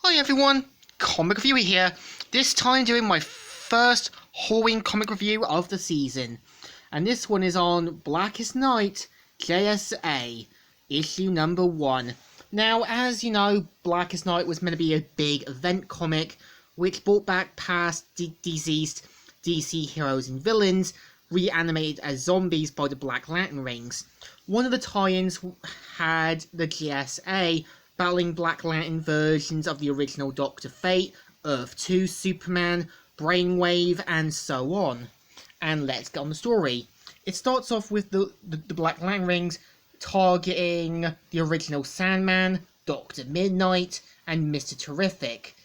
Hi everyone, Comic Reviewer here, this time doing my first Halloween comic review of the season. And this one is on Blackest Night JSA, issue number 1. Now, as you know, Blackest Night was meant to be a big event comic, which brought back past deceased DC heroes and villains, reanimated as zombies by the Black Lantern rings. One of the tie-ins had the JSA battling Black Lantern versions of the original Dr. Fate, Earth 2 Superman, Brainwave, and so on. And let's get on the story. It starts off with the Black Lantern rings targeting the original Sandman, Dr. Midnight, and Mr. Terrific.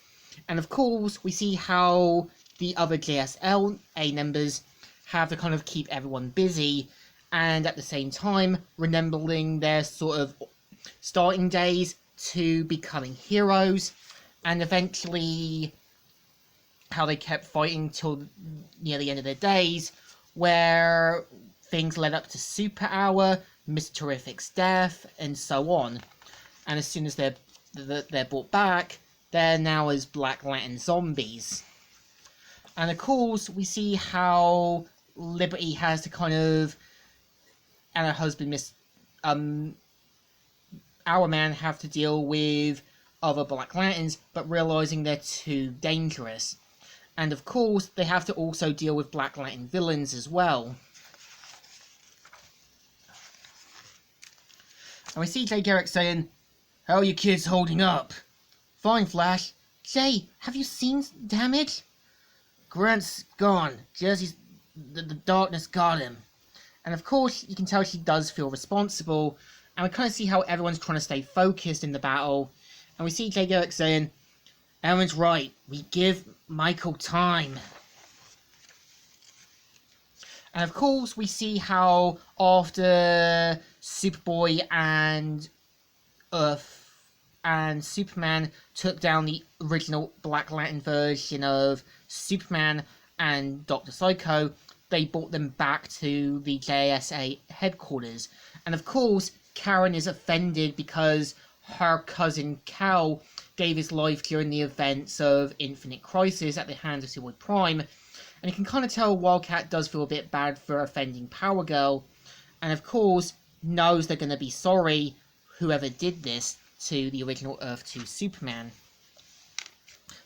And of course, we see how the other JSA members have to kind of keep everyone busy, and at the same time, remembering their sort of starting days to becoming heroes, and eventually how they kept fighting till near the end of their days, where things led up to Super Hour, Mr. Terrific's death, and so on. And as soon as they're brought back, they're now as Black Lantern zombies. And of course, we see how Liberty has to kind of, and her husband, Our Man, have to deal with other Black Lanterns, but realizing they're too dangerous. And of course, they have to also deal with Black Lantern villains as well. And we see Jay Garrick saying, "How are you kids holding up?" "Fine, Flash." "Jay, have you seen damage?" "Grant's gone. Jesse's... the darkness got him." And of course, you can tell she does feel responsible. And we kind of see how everyone's trying to stay focused in the battle. And we see Jay Garrick saying, "Aaron's right. We give Michael time." And of course, we see how after Superboy and Earth and Superman took down the original Black Lantern version of Superman and Dr. Psycho, they brought them back to the JSA headquarters. And of course, Karen is offended because her cousin Cal gave his life during the events of Infinite Crisis at the hands of Superboy Prime. And you can kind of tell Wildcat does feel a bit bad for offending Power Girl. And of course, knows they're going to be sorry, whoever did this, to the original Earth 2 Superman.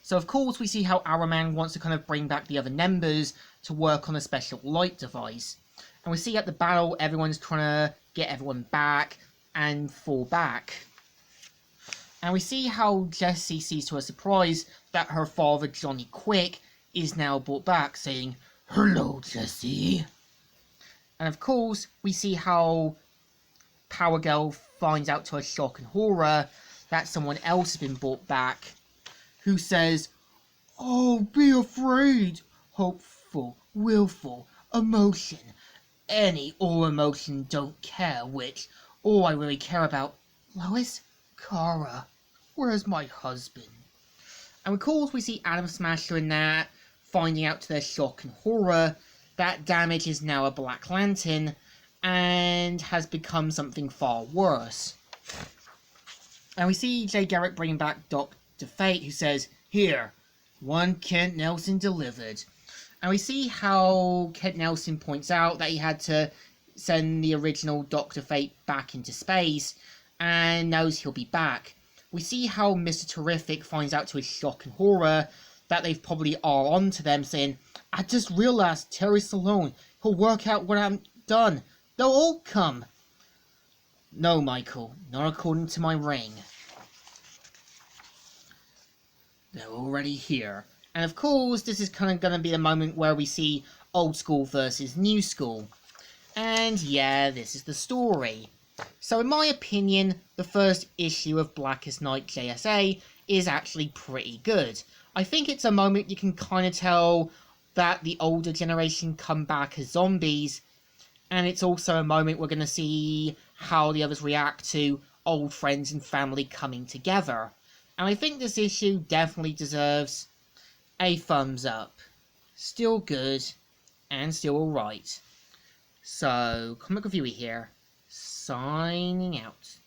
So of course, we see how Our Man wants to kind of bring back the other members to work on a special light device. And we see at the battle, everyone's trying to get everyone back and fall back. And we see how Jessie sees to her surprise that her father, Johnny Quick, is now brought back, saying, "Hello, Jessie." And of course, we see how Power Girl finds out to her shock and horror that someone else has been brought back, who says, "Oh, be afraid. Hopeful, willful, emotion. Any or emotion, don't care which. All I really care about. Lois? Kara. Where's my husband?" And of course, we see Atom Smasher in that, finding out to their shock and horror that Damage is now a Black Lantern and has become something far worse. And we see Jay Garrick bringing back Dr. Fate, who says, "Here, one Kent Nelson delivered." And we see how Kent Nelson points out that he had to send the original Dr. Fate back into space and knows he'll be back. We see how Mr. Terrific finds out to his shock and horror that they've probably are onto them, saying, "I just realized Terry's alone. He'll work out what I've done. They'll all come." "No, Michael, not according to my ring. They're already here." And of course, this is kind of going to be the moment where we see old school versus new school. And yeah, this is the story. So in my opinion, the first issue of Blackest Night JSA is actually pretty good. I think it's a moment you can kind of tell that the older generation come back as zombies, and it's also a moment we're going to see how the others react to old friends and family coming together. And I think this issue definitely deserves a thumbs up. Still good, and still alright. So, Comic Reviewer here, signing out.